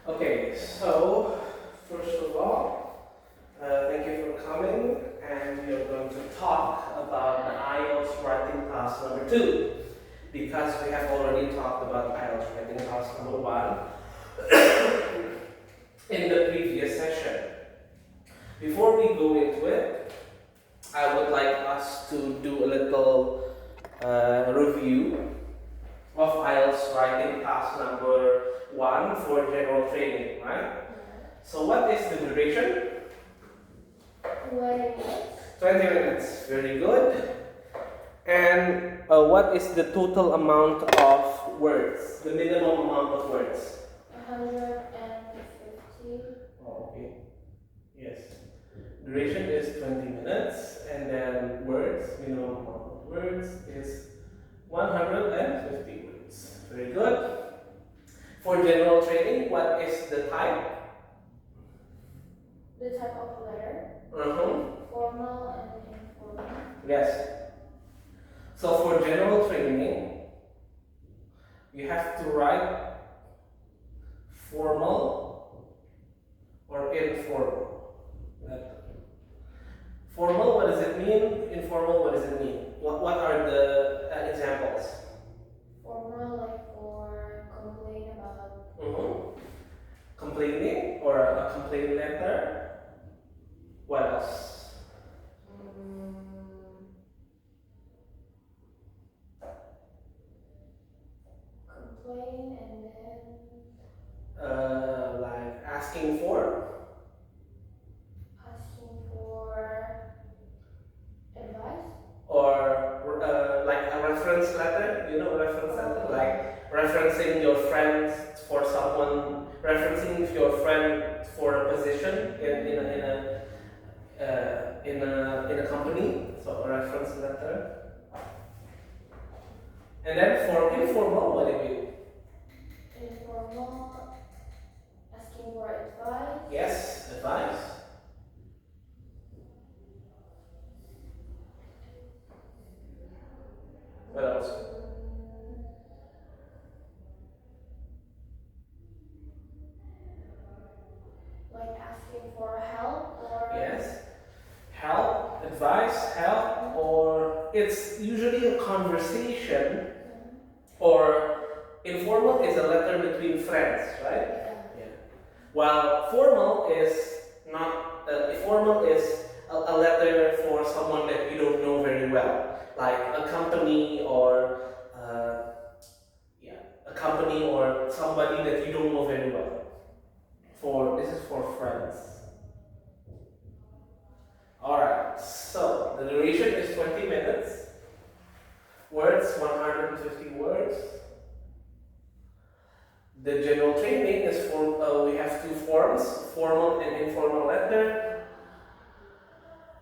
Okay, so first of all, thank you for coming, and we are going to talk about the IELTS writing class number 2, because we have already talked about IELTS writing class number 1 in the previous session. Before we go into it, I would like us to do a little review of IELTS writing class number 1 for general training, right? So what is the duration? 20 minutes. 20 minutes, very good. And what is the total amount of words, the minimum amount of words? 150. Oh, okay. Yes. Duration is 20 minutes, and then words, minimum amount of words is 150 words. Very good. For general training, what is the type? The type of letter? Formal and informal. Yes. So for general training, you have to write formal or informal. Formal, what does it mean? Informal, what does it mean? What are the examples? Formal, like for complain about. Complaining or a complaint letter. What else? Complain and then. Like asking for Advice. or like a reference letter. You know, reference letter, like referencing your friend for someone, referencing your friend for a position in a company. So a reference letter. And then for informal, what do you mean? Informal, asking for advice. Yes, advice. What else? Like asking for help or. Yes. Help, advice, help, or it's usually a conversation, or informal is a letter between friends, right? Yeah. While formal is not, formal is a letter for someone that you don't know very well, like a company or a company or somebody that you don't know very well. This is for friends. Alright, so the duration is 20 minutes. Words, 150 words. The general training is we have two forms, formal and informal letter.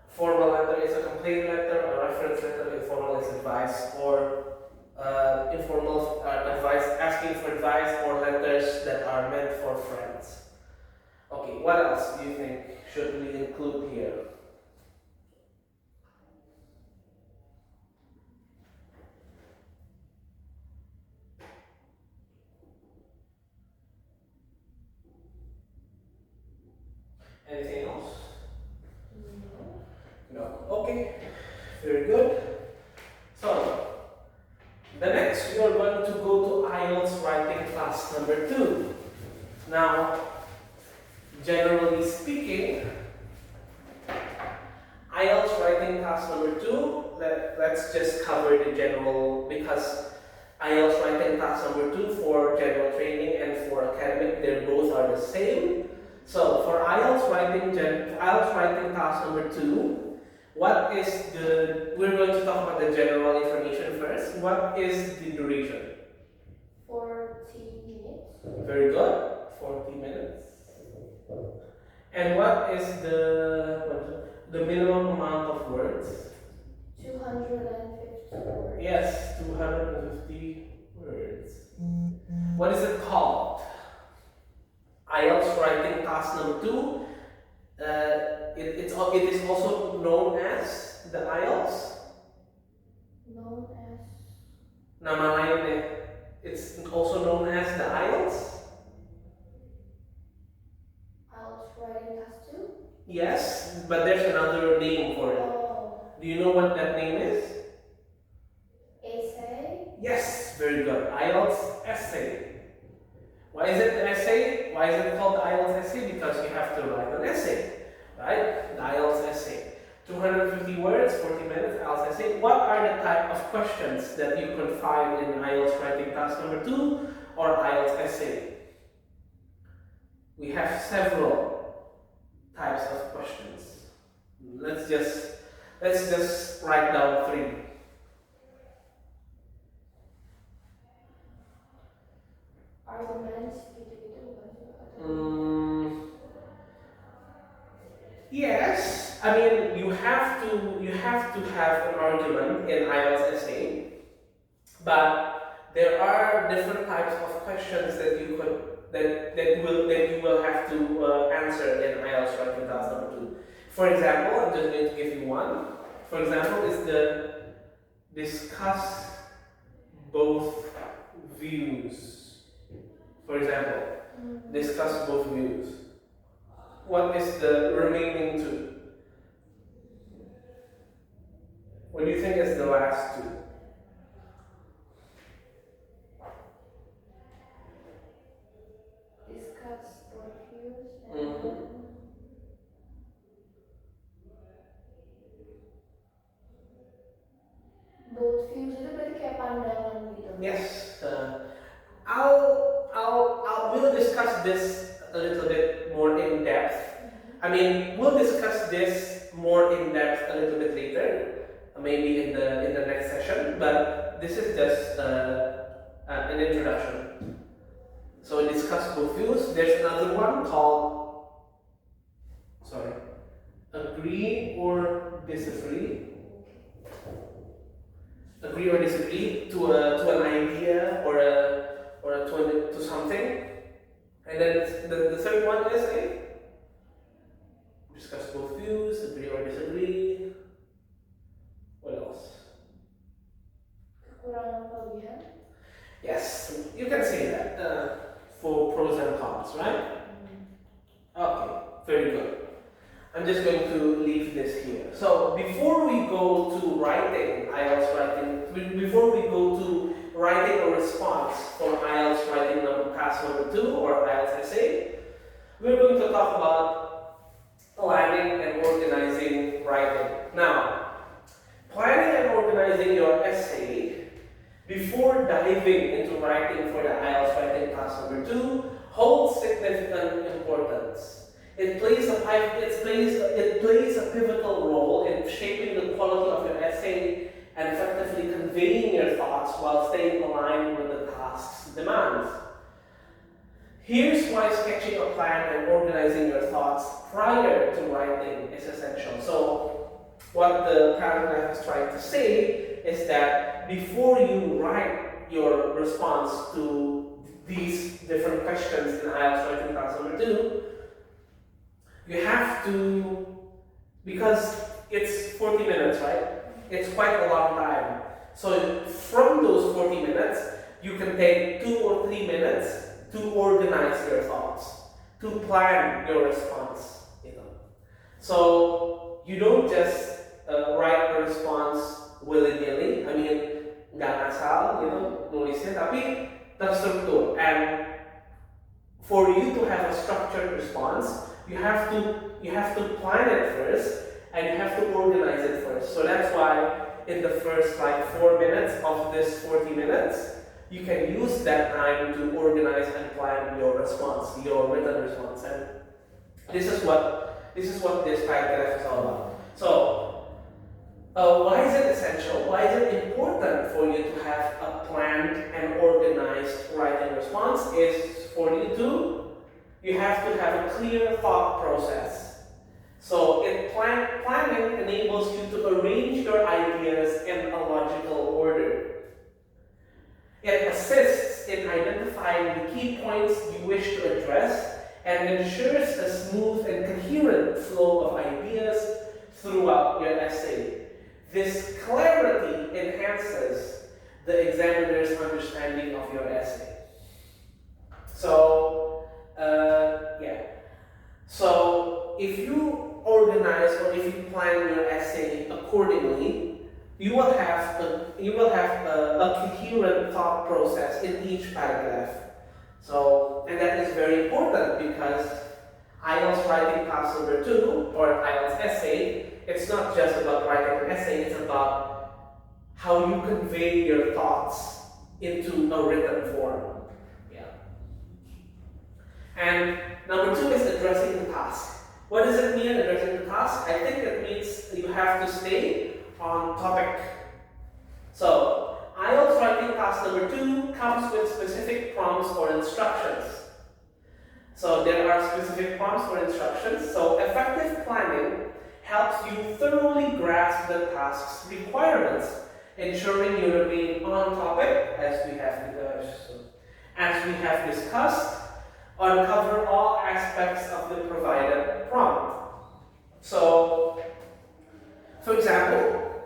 Formal letter is a complaint letter, a reference letter. Informal is advice, or informal advice, asking for advice, or letters that are meant for friends. Okay, what else do you think should we include here? Anything else? No. Okay, very good. So, the next we are going to go to IELTS writing class number 2. Now, generally speaking, IELTS writing class number 2, let's just cover the general, because IELTS writing class number 2 for general training and for academic, they both are the same. So for IELTS writing class number 2, we're going to talk about the general information first. What is the duration? 40 minutes. Very good, 40 minutes. And what is the minimum amount of words? 250 words. Yes, 250 words. What is it called? IELTS writing class number 2. It is also known as the IELTS. Known as. Nama lain deh. It's also known as the IELTS. but there's another name for it. Oh, Do you know what that name is? essay. Yes, very good. IELTS essay. Why is it an essay? Why is it called the IELTS essay? Because you have to write an essay, right? The IELTS essay. 250 words, 40 minutes, IELTS essay. What are the type of questions that you could find in IELTS writing task number 2 or IELTS essay? We have several types of questions. Let's just write down 3. Arguments gitu-gitu bukan sih? Yes, I mean you have to have an argument in IELTS essay, but there are different types of questions that you will have to answer in IELTS writing task number 2. For example, I'm just going to give you one. For example, is the discuss both views. For example, discuss both views. What is the remaining 2? What do you think is the last 2? Discuss both views and both views itu berarti kayak pandangan gitu. Yes. We'll discuss this a little bit more in depth. I mean, we'll discuss this more in depth a little bit later, maybe in the next session. But this is just an introduction. So discuss both views. There's another one called agree or disagree. Agree or disagree to an idea or to something. And then the third one is discuss both views, agree or disagree. What else? Kekurangan kelebihan. Yes, you can say that for pros and cons, right? Okay, very good. I'm just going to leave this here. So before we go to writing IELTS writing, before we go to writing a response for IELTS writing task number 2 or IELTS essay, we're going to talk about planning and organizing writing. Now, planning and organizing your essay before diving into writing for the IELTS writing task number 2 holds significant importance. It plays a pivotal role in shaping the quality of your essay and effectively conveying your thoughts while staying aligned with the task's demands. Here's why sketching a plan and organizing your thoughts prior to writing is essential. So, what the paragraph is trying to say is that before you write your response to these different questions in IELTS writing task number 2, you have to, because it's 40 minutes, right? It's quite a long time. So from those 40 minutes, you can take 2 or 3 minutes to organize your thoughts, to plan your response. So you don't just write a response willy-nilly. I mean, nggak asal, nulisnya, tapi terstruktur. And for you to have a structured response, you have to plan it first and you have to organize it first. So that's why in the first 4 minutes of this 40 minutes, you can use that time to organize and plan your response, your written response. And this is what this paragraph is all about. So why is it essential? Why is it important for you to have a planned and organized writing response? Is for you have to have a clear thought process. So planning enables you to arrange your ideas in a logical order. It assists in identifying the key points you wish to address and ensures a smooth and coherent flow of ideas throughout your essay. This clarity enhances the examiner's understanding of your essay. So if you organize accordingly, you will have a coherent thought process in each paragraph. So, and that is very important because IELTS writing task number 2 or IELTS essay, it's not just about writing an essay, it's about how you convey your thoughts into a written form. Yeah. And number 2 is addressing the task. What does it mean, addressing the task? I think it means you have to stay on topic. So, IELTS writing task number 2 comes with specific prompts or instructions. So, there are specific prompts or instructions. So, effective planning helps you thoroughly grasp the task's requirements, ensuring you remain on topic as we have discussed, uncover all aspects of the provided prompt. So, for example,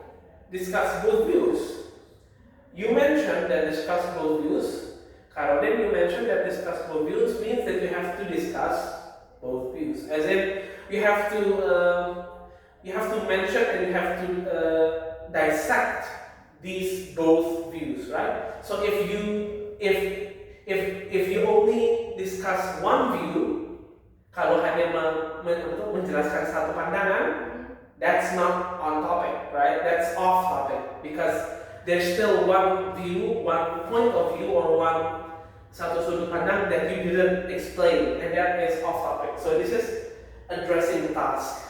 discuss both views. You mentioned that discuss both views. Caroline, you mentioned that discuss both views means that you have to discuss both views. As in, you have to mention and you have to dissect these both views, right? So if you only discuss one view, kalau hanya menjelaskan satu pandangan, that's not on topic, right? That's off topic because there's still one view, one point of view, or one satu sudut pandang that you didn't explain, and that is off topic. So this is addressing the task.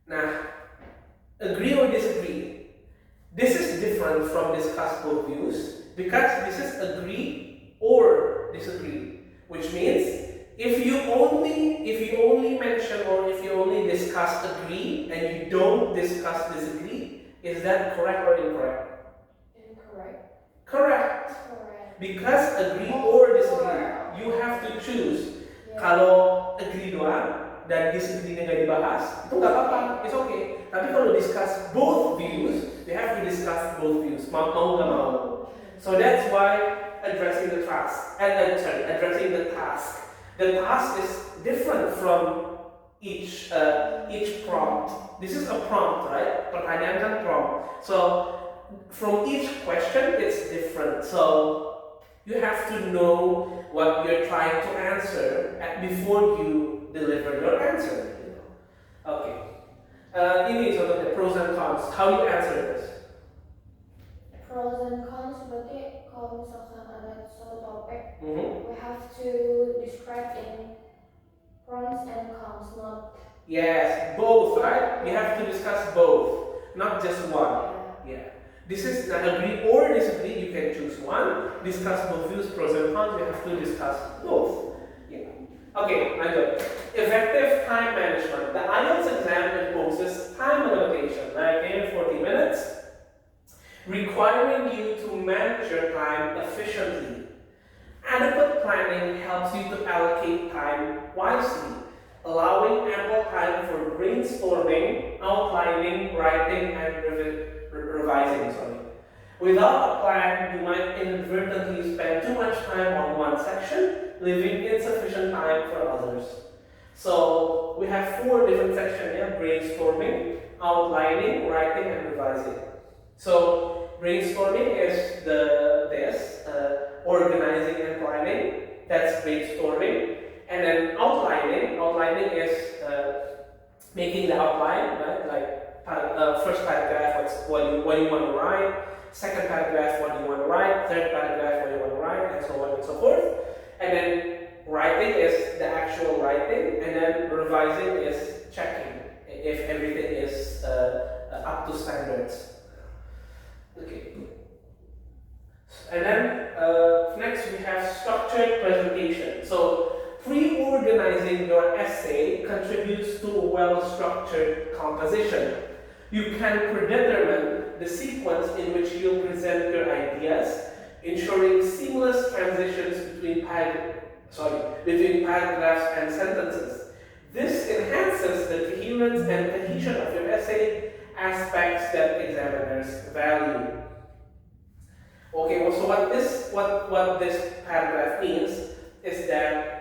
Now, agree or disagree? This is different from discuss both views because this is agree or disagree, which means if you only mention or if you only discuss agree and you don't discuss disagree, is that correct or incorrect? Incorrect. Correct. Correct. Because agree or disagree, you have to choose. Yeah. Kalau agree doang dan disagree-nya nggak dibahas, itu nggak apa-apa, it's okay. Tapi kalau discuss both views, you have to discuss both views, mau nggak mau. So that's why addressing the task, addressing the task. The task is different from each prompt. This is a prompt, right? Pertanyaan kan prompt. So from each question, it's different. So you have to know what you're trying to answer before you deliver your answer. Okay. Ini contohnya pros and cons. How you answer this? Pros and cons berarti kalau misalkan ada suatu topik, Mm-hmm. we have to describe in pros and cons, not. Yes, both, right? You have to discuss both, not just one. Yeah. This is not agree or disagree. You can choose one. Discuss both views, pros and cons. You have to discuss both. Yeah. Okay, lanjut. Effective time management. The IELTS exam imposes time limitation, like 40 minutes, requiring you to manage your time efficiently. Adequate planning helps you to allocate time wisely, allowing ample time for brainstorming, outlining, writing, and revising. Without a plan, you might inadvertently spend too much time on one section, leaving insufficient time for others. So we have 4 different sections here: brainstorming, outlining, writing, and revising. So brainstorming is organizing and planning. That's brainstorming. And then outlining is making the outline, right? Like first paragraph, what you want to write. Second paragraph, what do you want to write? Third paragraph, what do you want to write? And so on and so forth. And then writing is the actual writing, and then revising is checking if everything is up to standards. Okay. And then next we have structured presentation. So pre-organizing your essay contributes to a well-structured composition. You can predetermine the sequence in which you'll present your ideas, ensuring seamless transitions between paragraphs and sentences. This enhances the coherence and cohesion of your essay, aspects that examiners value. Okay, well, so what this paragraph means is that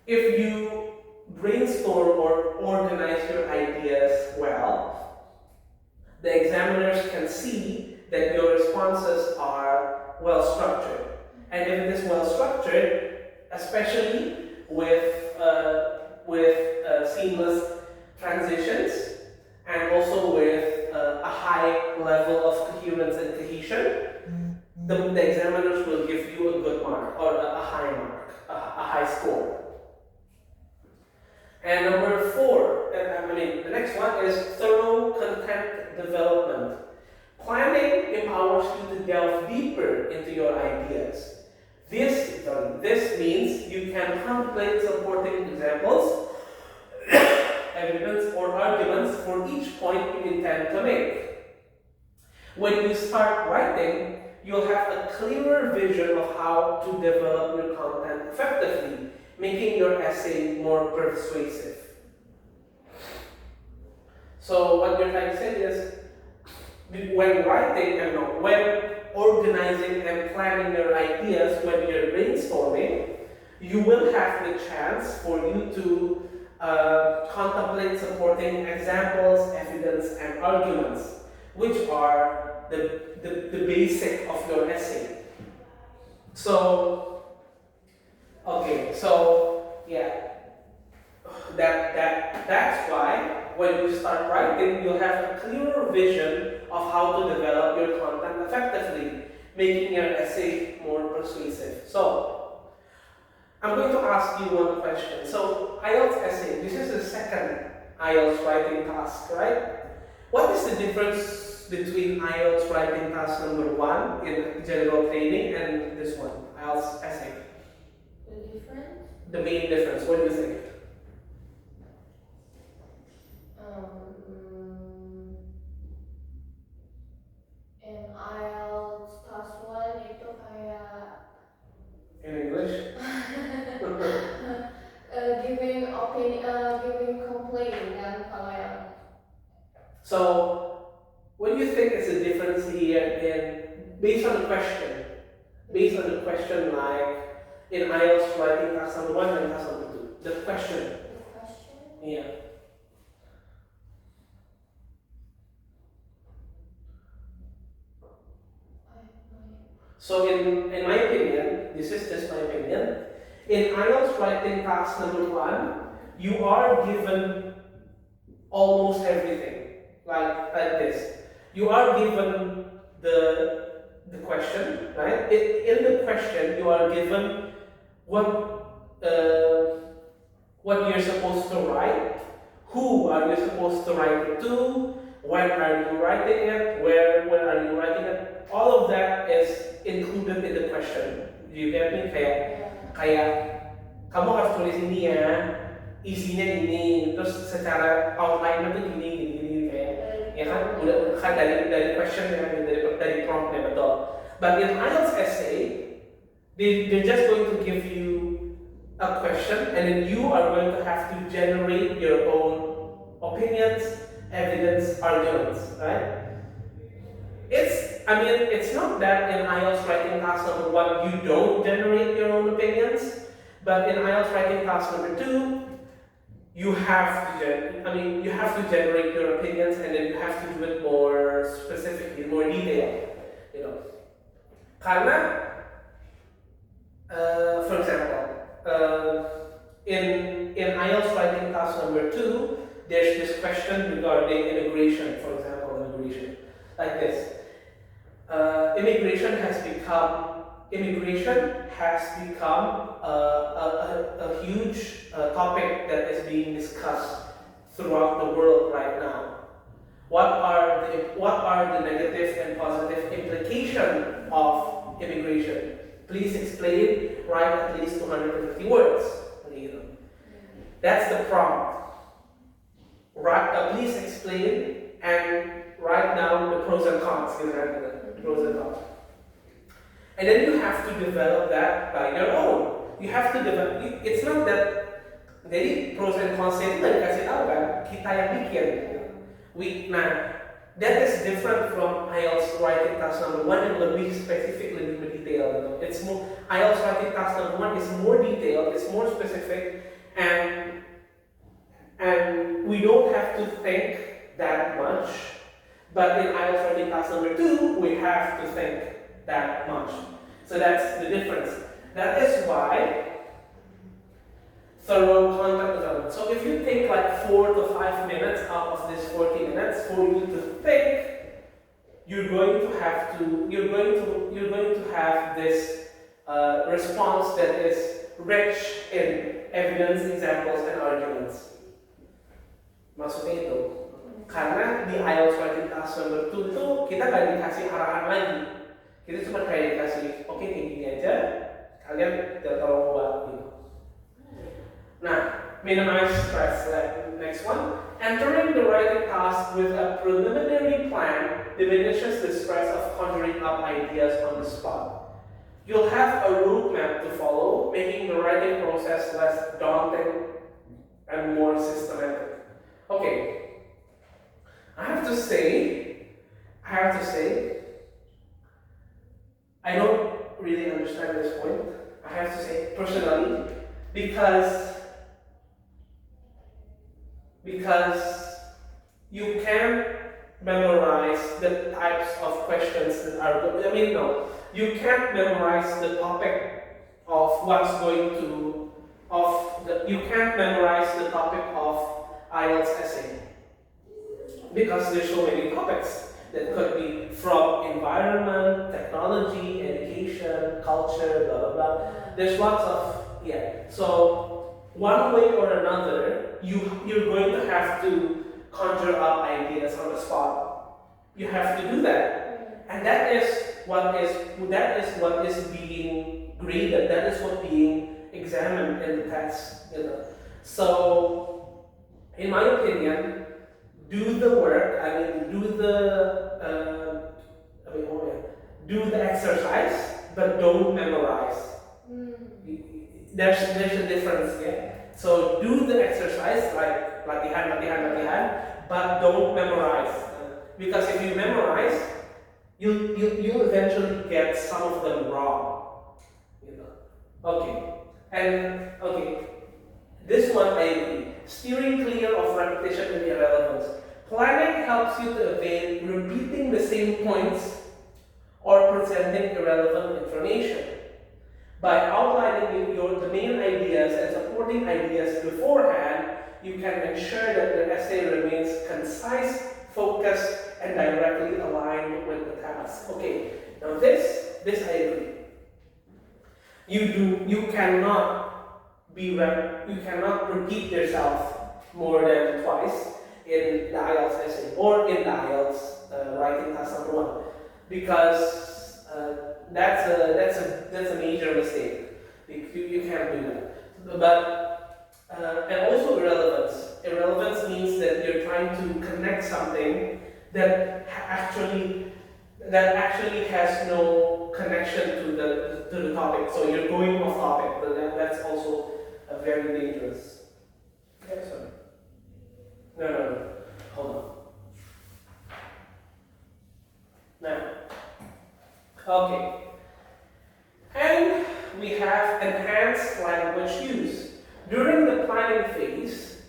if you brainstorm or organize your ideas well, the examiners can see that your responses are well structured. And if it is well structured, especially with seamless transitions and also with a high level of coherence and cohesion, the examiners will give you a good mark or a high mark, a high score. And number 4, the next one is thorough content development. Planning empowers you to delve deeper into your ideas. This means you can contemplate supporting examples, evidence, or arguments for each point you intend to make. When you start writing, you'll have a clearer vision of how to develop your content effectively, making your essay more persuasive. So what you're trying to say is, when organizing and planning your ideas, when you're brainstorming, you will have the chance for you to contemplate supporting examples, evidence, and arguments, which are the basic of your essay. So, okay, so yeah, that's why when you start writing, you'll have a clearer vision of how to develop your content effectively, making your essay more persuasive. So, I'm going to ask you one question. So, IELTS essay, this is the second IELTS writing task, right? What is the difference between IELTS writing task number 1 in general training and this one, IELTS essay? The difference? The main difference, what do you think? In IELTS task 1 itu kayak In English? giving opinion, giving complaint kan kalau yang. So, what do you think is the difference here based on the question? Based on the question, like in IELTS writing task number 1 and task number 2. The question. The question? Yeah. So in my opinion, this is just my opinion, in IELTS writing task number 1, you are given almost everything, like this. You are given the question, right? In the question, you are given what you're supposed to write, who are you supposed to write it to, when are you writing it, where are you writing it. All of that is included in the question. Do you get me? Kayak kamu harus tulis ini ya, isinya ini, terus secara outline-nya tuh gini kayak, ya kan? Udah kan dari question ya, dari prompt ya, betul. But in IELTS essay, they're just going to give you a question, and then you are going to have to generate your own opinions, evidence, arguments, right? It's not that in IELTS writing task number 1 you don't generate your own opinions, but in IELTS writing task number 2, you have to generate your opinions, and then you have to do it more specifically, more detailed, you know. Karena, for example, in IELTS writing task number 2, there's this question regarding immigration, for example, like this. Immigration has become a huge topic that is being discussed throughout the world right now. What are the negative and positive implications of immigration? Please explain. Write at least 250 words. That's the prompt. Please explain and write down the pros and cons. And then you have to develop that by your own. You have to develop. It's not that. Jadi pros and cons itu nggak dikasih tahu kan, kita yang bikin. That is different from IELTS writing task number 1 yang lebih spesifik, lebih detail. It's more IELTS writing task number 1 is more detailed, it's more specific, and we don't have to think that much. But in IELTS writing task number 2, we have to think that much. So that's the difference. That is why thorough content development. So if you take like 4 to 5 minutes out of this 40 minutes for you to think, you're going to have this response that is rich in evidence, examples, and arguments. Maksudnya itu. Karena di IELTS writing task number 2 itu kita gak dikasih arahan lagi. Kita cuma kayak dikasih, oke kayak gini aja, kalian tolong buat gitu. Nah, minimize stress. Next one. Entering the writing task with a preliminary plan diminishes the stress of conjuring up ideas on the spot. You'll have a roadmap to follow, making the writing process less daunting and more systematic. Okay. I have to say, I don't really understand this point. I have to say, personally, because you can memorize the types of questions that are, you can't memorize the topic of what's going to, you can't memorize the topic of IELTS essay. Because there's so many topics that could be from environment, technology, education, culture, blah, blah, blah. There's lots of, So one way or another, you're going to have to conjure up ideas on the spot. You have to do that. And that is what is being graded, that is what being examined in the test. So, in my opinion, do the work, do the exercise, but don't memorize. There's a difference, So do the exercise, like latihan, but don't memorize. Because if you memorize, you eventually get some of them wrong. This one I agree. Steering clear of repetition and irrelevance. Planning helps you to avoid repeating the same points or presenting irrelevant information. By outlining the main ideas and supporting ideas beforehand, you can ensure that the essay remains concise, focused, and directly aligned with the task. Okay, now this I agree. You cannot repeat yourself more than twice in the IELTS essay or in the IELTS writing task number 1, because that's a major mistake. You can't do that. But and also irrelevance. Irrelevance means that you're trying to connect something that actually has no connection to the topic. So you're going off topic, but that's also very dangerous. Sorry. No. Hold on. Now. Okay. And we have enhanced language use. During the planning phase,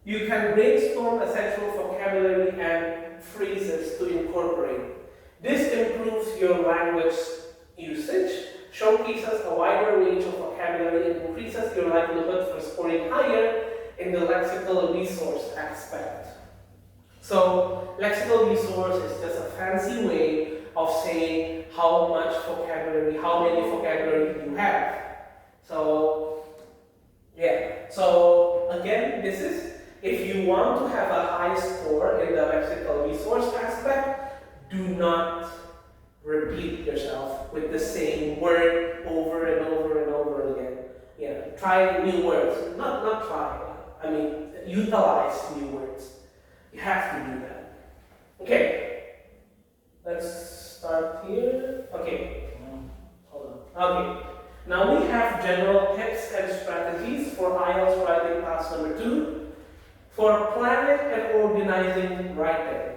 you can brainstorm essential vocabulary and phrases to incorporate. This improves your language usage, showcases a wider range of vocabulary, and increases your likelihood for scoring higher in the lexical resource aspect. So, lexical resource is just a fancy way of saying how many vocabulary you have. So, So, again, this is, if you want to have a high score in the lexical resource aspect, do not repeat yourself with the same word over and over and over again. Try new words. Not try. Utilize new words. You have to do that. Okay. Let's start here. Okay. Hold on. Okay. Now we have general tips and strategies for IELTS writing task number 2 for planning and organizing writing.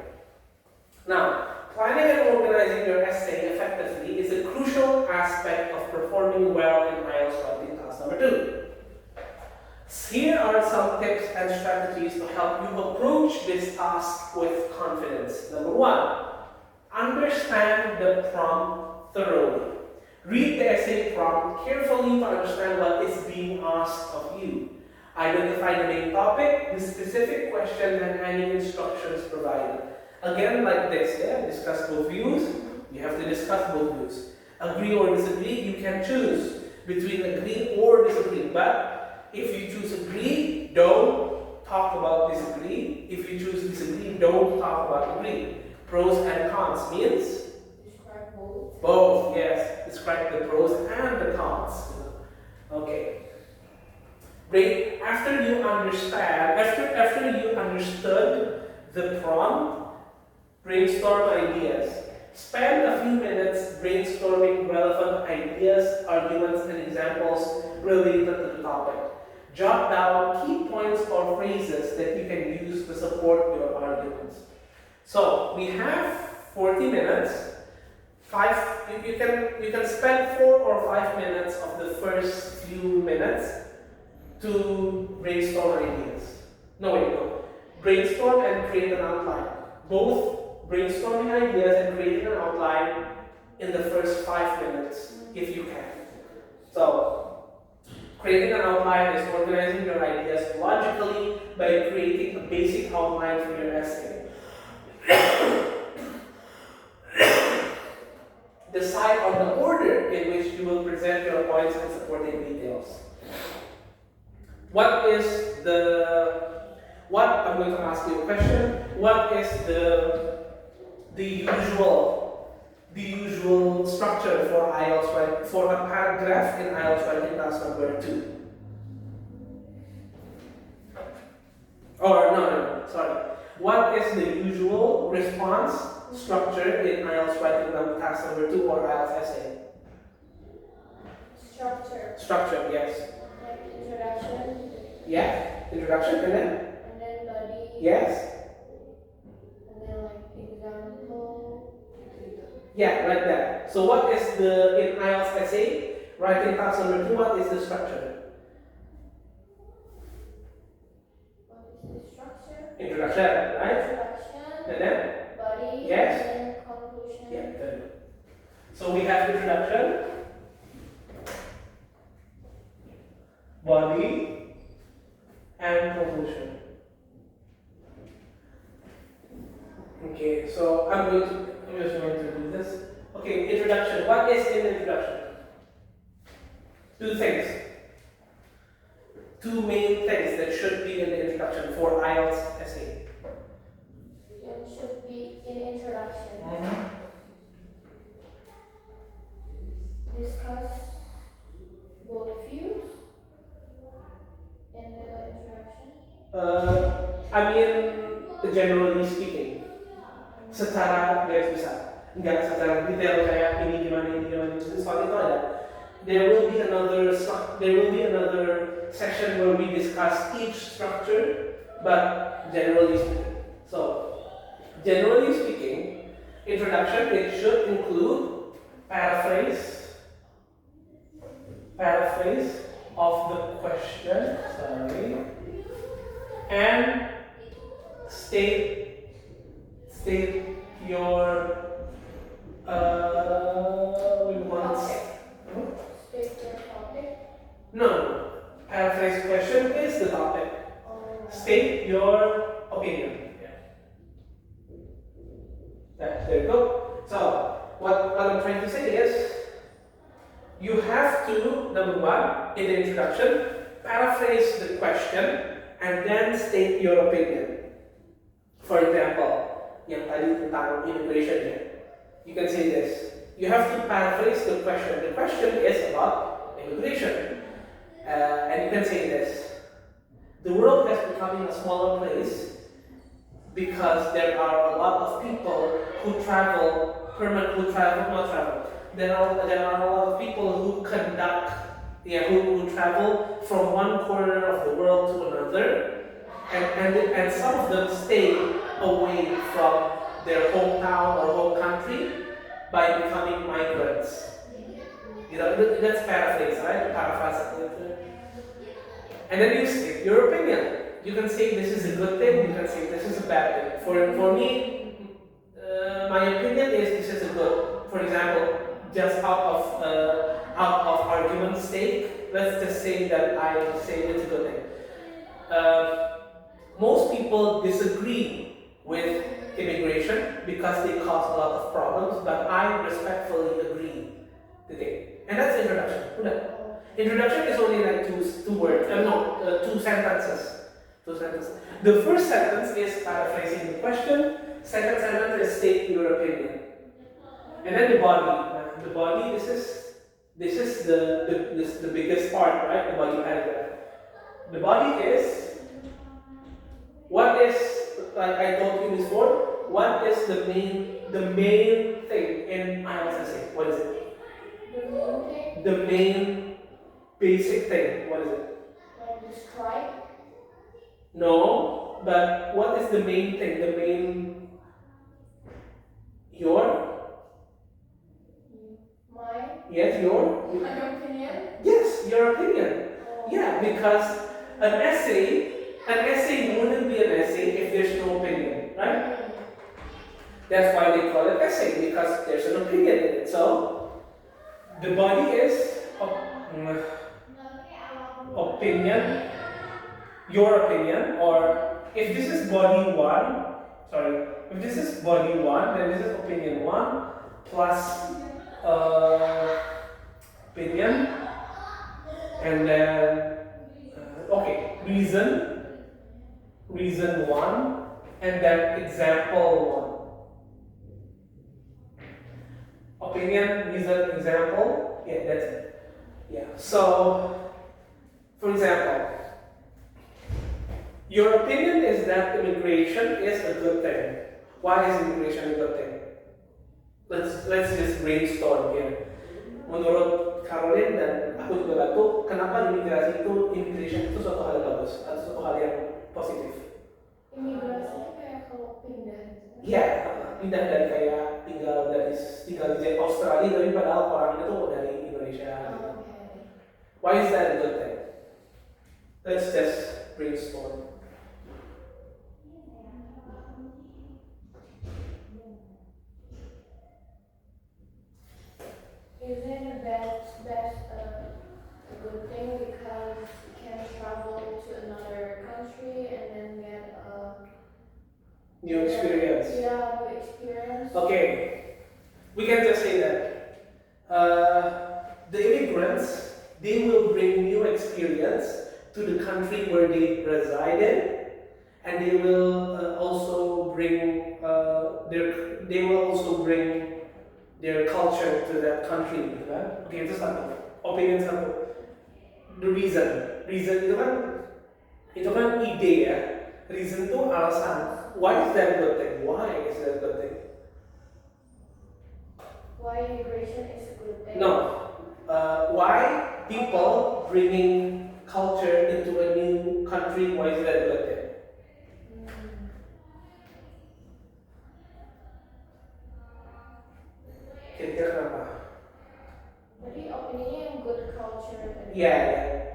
Now, planning and organizing your essay effectively is a crucial aspect of performing well in IELTS writing task number 2. Here are some tips and strategies to help you approach this task with confidence. Number one, understand the prompt thoroughly. Read the essay prompt carefully to understand what is being asked of you. Identify the main topic, the specific question, and any instructions provided. Again, like this, discuss both views. You have to discuss both views. Agree or disagree, you can choose between agree or disagree. But if you choose agree, don't talk about disagree. If you choose disagree, don't talk about agree. Pros and cons means? Describe both. Both, yes. Describe the pros and the cons. Okay. Great. After you understood the prompt, brainstorm ideas. Spend a few minutes brainstorming relevant ideas, arguments, and examples related to the topic. Jot down key points or phrases that you can use to support your arguments. So we have 40 minutes. You can spend 4 or 5 minutes of the first few minutes to brainstorm ideas. No. Brainstorm and create an outline. Both brainstorming ideas and creating an outline in the first 5 minutes, if you can. So, creating an outline is organizing your ideas logically by creating a basic outline for your essay. Decide on the order in which you will present your points and supporting details. I'm going to ask you a question. What is the usual structure for IELTS writing, for a paragraph in IELTS writing task number 2? Sorry. What is the usual response structure in IELTS writing task number 2 or IELTS essay? Structure, yes. Like introduction. Yeah, introduction and then? And then body. Yes. And then like example. Yeah, like that. So what is in IELTS essay, writing task number 2, what is the structure? What is the structure? Introduction, right? Introduction. And then? Body. Yes. And then conclusion. Yeah, good. So we have introduction, body, and conclusion. Okay, so I'm just going to do this. Okay, introduction. What is in introduction? 2 things. 2 main things that should be in the introduction for IELTS essay. It should be in introduction. Discuss both views in the introduction. Generally speaking, secara garis besar, enggak secara detail kayak ini gimana soal itu ada. There will be another session where we discuss each structure, but generally speaking. So, generally speaking, introduction, it should include paraphrase of the question, and state your State your topic. No. Paraphrase question is the topic. State your opinion. There you go. So, what I'm trying to say is, you have to, number 1, in the introduction, paraphrase the question and then state your opinion. For example, yang tadi tentang immigration ya. You can say this. You have to paraphrase the question. The question is about immigration. And you can say this. The world has become a smaller place because there are a lot of people who travel. There are a lot of people who who travel from one corner of the world to another, and some of them stay away from their hometown or home country by becoming migrants. That's paraphrase, right? Paraphrase. And then you state your opinion. You can say this is a good thing, you can say this is a bad thing. For me, my opinion is this is a good. For example, just out of argument's sake, let's just say that I say it's a good thing. Most people disagree with immigration because they cause a lot of problems, but I respectfully agree today. And that's introduction. Udah. Introduction is only like two words. Two sentences. Two sentences. The first sentence is paraphrasing the question. Second sentence is state your opinion. And then the body. The body. This is the biggest part, right? The body paragraph. The body is what is, like I told you before, what is the main thing in IELTS essay? What is it? The main basic thing. What is it? Like describe. No, but what is the main thing? The main your? Mine. Yes, your? My opinion. Yes, your opinion. Yeah, because an essay wouldn't be an essay if there's no opinion, right? That's why they call it essay, because there's an opinion in it. So, the body is opinion, your opinion, or if this is body 1, if this is body 1, then this is opinion 1 plus opinion, and then reason 1, and then example 1. Opinion, reason, example. Yeah, that's it. Yeah. So, for example, your opinion is that immigration is a good thing. Why is immigration a good thing? Let's just brainstorm here. Menurut Caroline dan aku juga Batu, kenapa immigration itu suatu hal yang bagus atau suatu hal yang positif? Imigrasi itu kayak kalau pindah. Iya, pindah dari kayak tinggal di Australia tapi padahal orangnya tuh dari Indonesia. Okay. Why is that a good thing? Let's just brainstorm. Is it a good thing because you can travel to another country and then get a New experience. Yeah, new experience. Okay, we can just say that the immigrants, they will bring new experience to the country where they resided, and they will also bring their culture to that country, kan? Oke, itu satu. Opinion satu. The reason itu kan ide ya. Reason itu alasan. Why is that a good thing? Why is that a good thing? Why immigration is a good thing? No. Why people bringing culture into a new country? Why is that a good thing? Kira-kira kenapa? Jadi opininya yang good culture. Iya,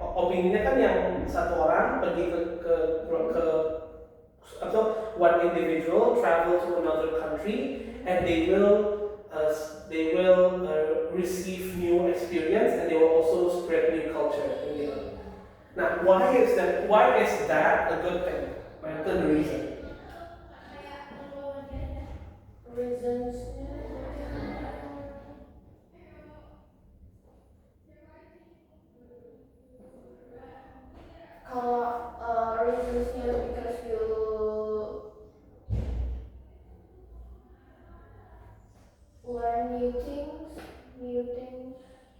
opininya kan yang satu orang pergi ke atau one individual travel to another country and they will receive new experience and they will also spread new culture. Nah, why is that a good thing? Nah, itu the reason. Reasons. Kalau reasonsnya because you learn new things.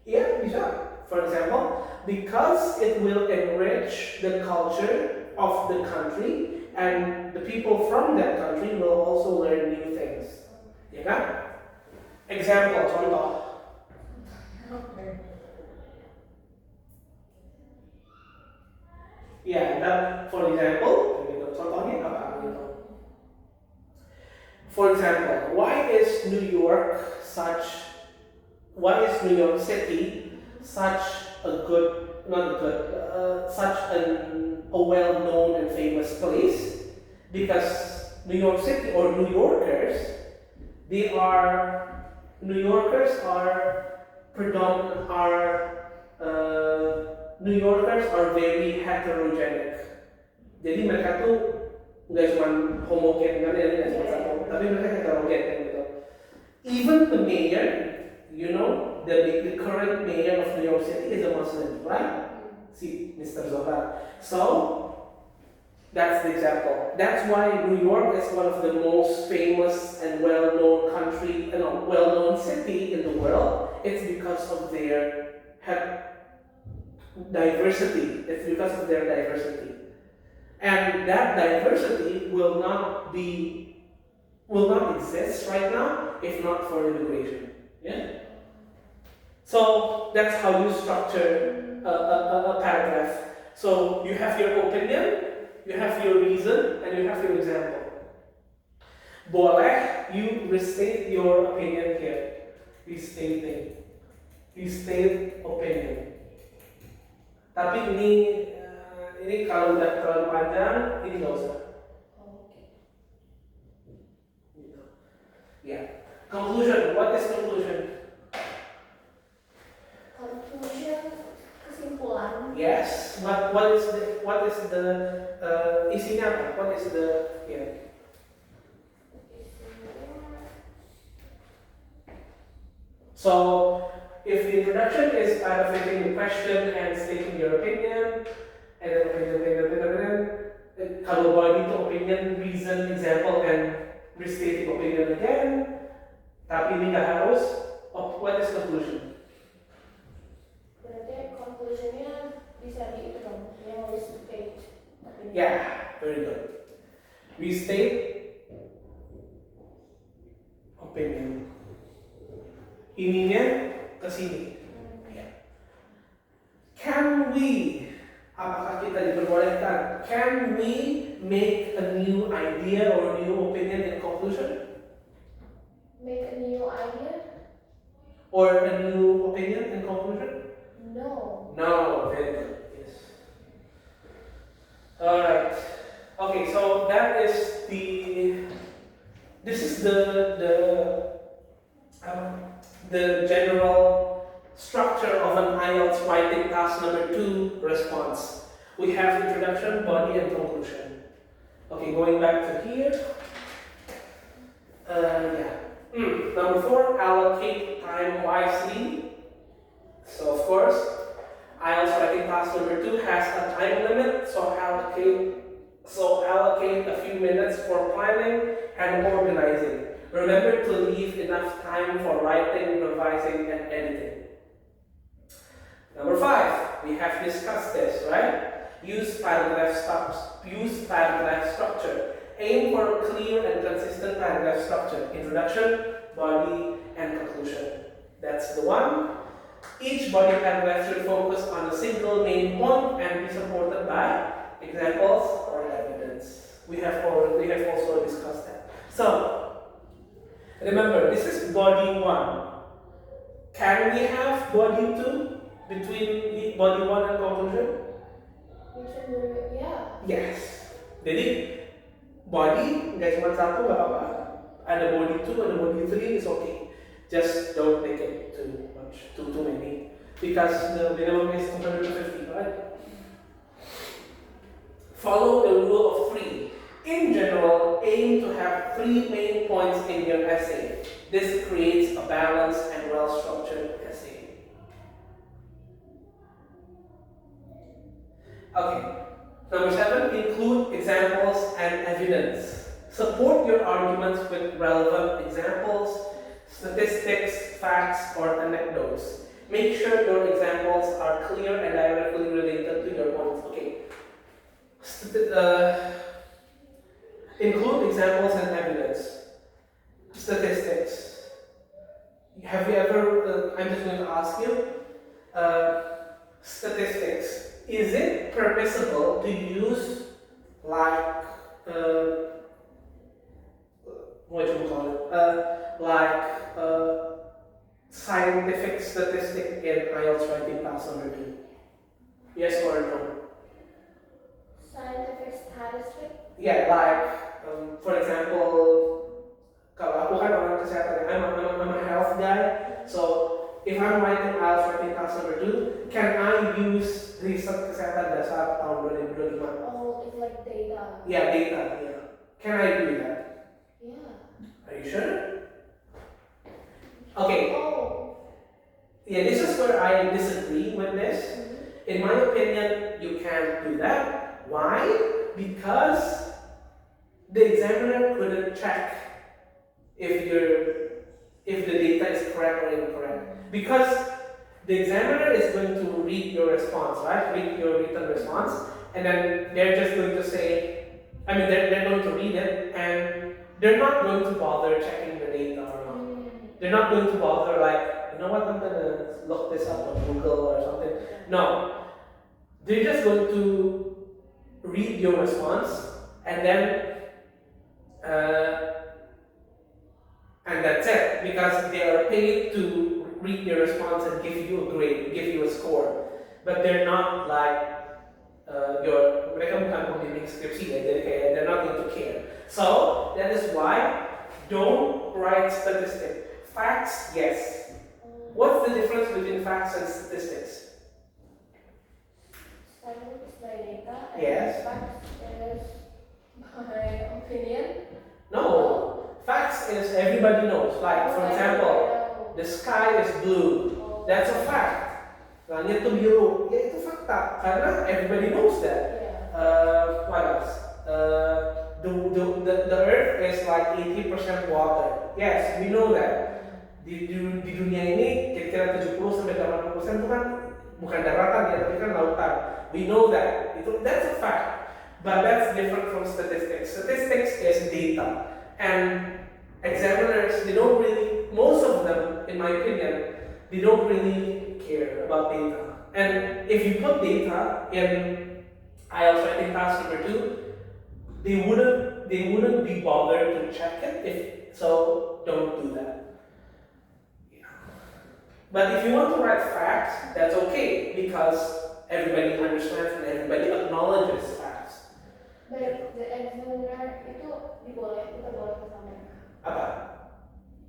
Yeah, bisa. For example, because it will enrich the culture of the country and the people from that country will also learn new things. Ya kan? Example, contoh. Yeah, that, for example, contohnya apa gitu? For example, why is New York City such a well-known and famous place, because New York City or New Yorkers, New Yorkers are predominant New Yorkers are very heterogenic. Jadi mereka tuh nggak cuma homogen kan ya, nggak cuma satu, tapi mereka heterogen kan gitu. Even the mayor, the current mayor of New York City is a Muslim, right? See, Mr. Zohar. So that's the example. That's why New York is one of the most famous and well-known city in the world. It's because of their diversity. It's because of their diversity. And that diversity will not exist right now if not for immigration. Yeah? So that's how you structure a paragraph. So you have your opinion, you have your reason, and you have your example. Boleh you restate your opinion here. Restate opinion. Tapi ini kalau udah terlalu panjang, ini nggak usah. Yeah. Conclusion. What is conclusion? Conclusion, kesimpulan. Yes. What is the isinya apa? What is the So if the introduction is paraphrasing the question and stating your opinion, and then opinion, kalau body itu opinion, reason, example, and restating opinion again, tapi ini nggak harus. What is conclusion? Berarti conclusionnya bisa di itu dong, yang restate. Yeah, very good. Restate opinion. Ininya ke sini. Yeah. Can we? Apakah kita diperbolehkan? Can we make a new idea or a new opinion in conclusion? Make a new idea? Or a new opinion in conclusion? No. No, very good. Yes. Alright. Okay, so this is the general structure of an IELTS writing task number 2 response. We have introduction, body, and conclusion. Okay, going back to here. Number 4, allocate time wisely. So of course, IELTS writing task number 2 has a time limit, so allocate a few minutes for planning and organizing. Remember to leave enough time for writing, revising, and editing. Number 5, we have discussed this, right? Use paragraph structure. Aim for a clear and consistent paragraph structure. Introduction, body, and conclusion. That's the one. Each body paragraph should focus on a single main point and be supported by examples or evidence. We have also discussed that. So, remember, this is body 1. Can we have body 2 between body 1 and conclusion? We can do it, yeah. Yes. Jadi, body, nggak cuma satu, nggak apa-apa. Ada body 2, ada body 3, it's okay. Just don't make it too much, too many. Because the minimum is 250, right? Follow the rule of 3. In general, aim to have 3 main points in your essay. This creates a balanced and well-structured essay. Okay. Number 7, include examples and evidence. Support your arguments with relevant examples, statistics, facts, or anecdotes. Make sure your examples are clear and directly related to your points. Okay. Include examples and evidence. Statistics. Have you ever, I'm just going to ask you, statistics. Is it permissible to use scientific statistic in IELTS writing task number 2? Yes or no? Scientific statistic. Yeah, like for example, kalau aku kan orang kesehatan, I'm a health guy. So if I'm writing IELTS writing task number 2, can I use riset kesehatan dasar tahun 2025? Oh, it's like data. Yeah, data. Yeah. Can I do that? Yeah. Are you sure? Okay. Oh. Yeah, this is where I disagree with this. In my opinion, you can't do that. Why? Because the examiner couldn't check if the data is correct or incorrect. Because the examiner is going to read your response, right? Read your written response, and then they're just going to say, they're going to read it, and they're not going to bother checking the data or not. They're not going to bother like, you know what, I'm gonna look this up on Google or something. No. They're just going to read your response, and then and that's it, because they are paid to read your response and give you a grade, give you a score. But they're not like mereka bukan pembimbing skripsi ya, jadi kayak they're not going to care. So that is why don't write statistic. Facts, yes. What's the difference between facts and statistics? Statistics by data. And Yes. facts is my opinion. No. Facts is everybody knows. Like for example, the sky is blue. That's a fact. Langit itu biru, ya itu fakta, karena everybody knows that. What else? The earth is like 80% water. Yes, we know that. Di dunia ini kira-kira 70-80% itu kan bukan daratan ya, tapi kan lautan. We know that. That's a fact. But that's different from statistics. Statistics is data. And examiners, they don't really, most of them, in my opinion, they don't really care about data. And if you put data in IELTS writing task number 2, they wouldn't be bothered to check it. So don't do that. Yeah. But if you want to write facts, that's okay, because everybody understands and everybody acknowledges facts. But the examiner itu kita boleh sama. Apa?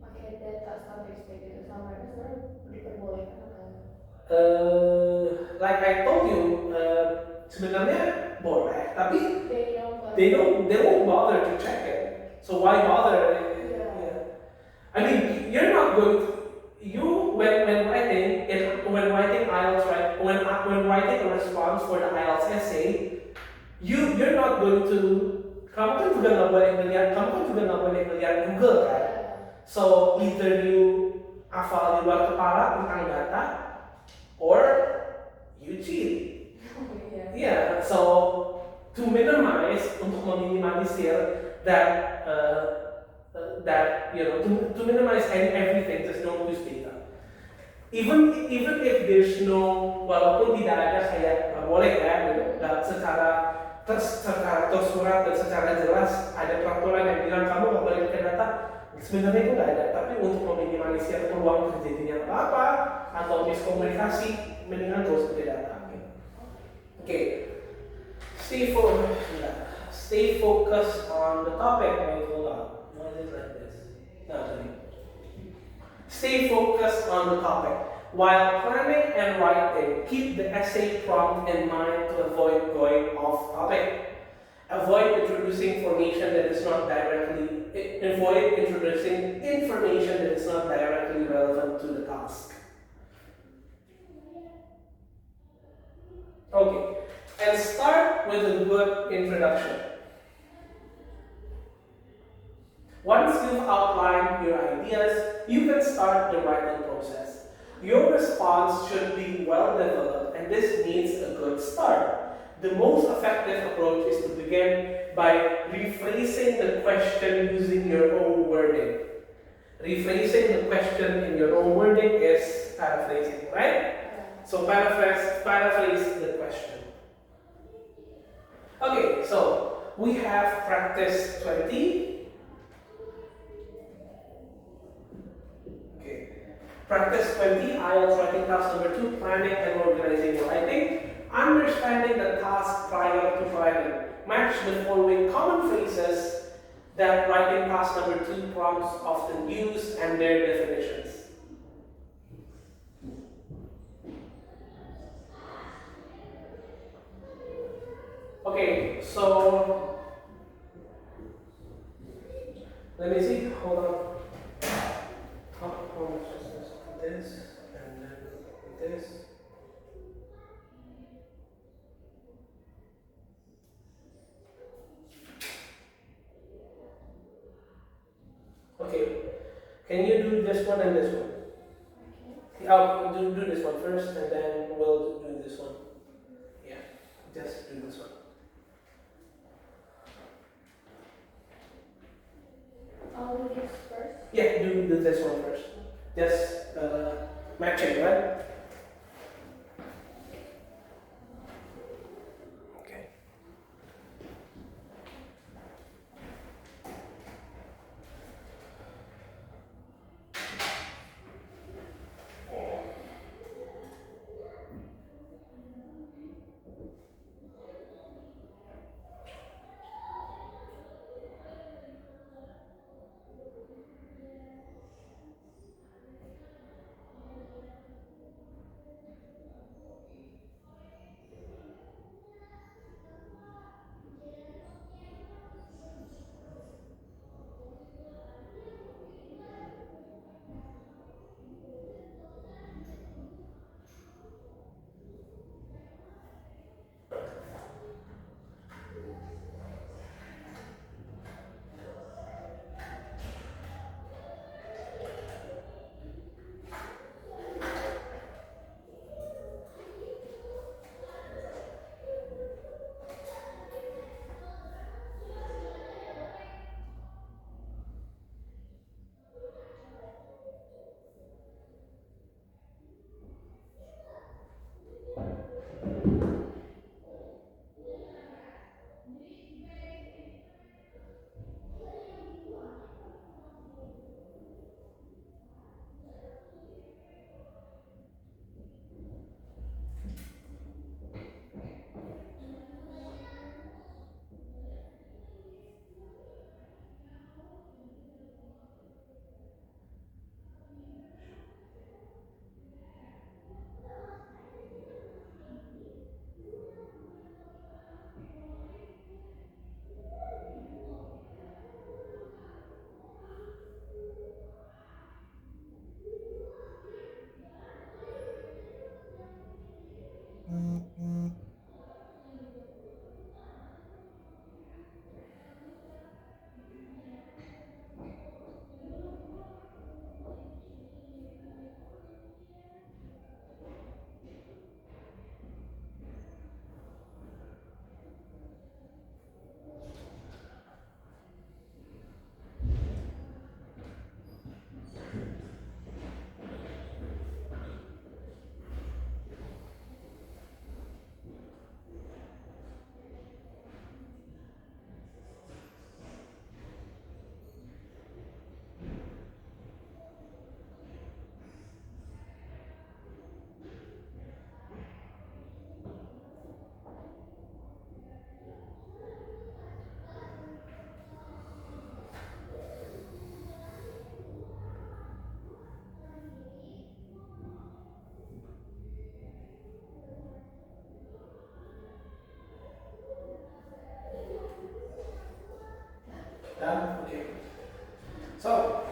Pakai data statistik itu sama itu sebenarnya diperbolehkan kan? Like I told you, sebenarnya boleh, tapi they won't bother to check it. So why bother? Yeah. I mean, you're not going to, when writing IELTS, right? When writing a response for the IELTS essay, you're not going to, kamu kan juga nggak boleh melihat Google, kan? So either you hafal di luar kepala tentang data, or you cheat. Yeah. So to meminimalisir that to minimize everything, just don't use data. Even if there's no, walaupun tidak ada kayak nggak boleh ya, secara tersurat dan secara jelas ada peraturan yang bilang kamu nggak boleh pakai data. Sebenarnya itu nggak ada, tapi untuk meminimalisir peluang terjadinya apa atau miskomunikasi, mendingan gak usah pakai data. Okay. Stay focused on the topic. Wait, hold on. Why is it like this? Stay focused on the topic. While planning and writing, keep the essay prompt in mind to avoid going off topic. Avoid introducing information that is not directly relevant to the task. Okay, and start with a good introduction. Once you've outlined your ideas, you can start the writing process. Your response should be well developed, and this needs a good start. The most effective approach is to begin by rephrasing the question using your own wording. Rephrasing the question in your own wording is paraphrasing, right? So paraphrase the question. Okay, so we have practice 20. Okay. Practice 20, IELTS writing task number 2, planning and organizing your writing. Understanding the task prior to writing. Match the following common phrases that writing task number 2 prompts often use and their definitions. Okay, so let me see. Hold on. How much is this? This and then this. Okay. Can you do this one and this one? Okay. I'll do this one first and then we'll do this one. Yeah, just do this one. I'll do this first. Yeah, do this one first. Just matching, right? Okay. Done? Okay. So,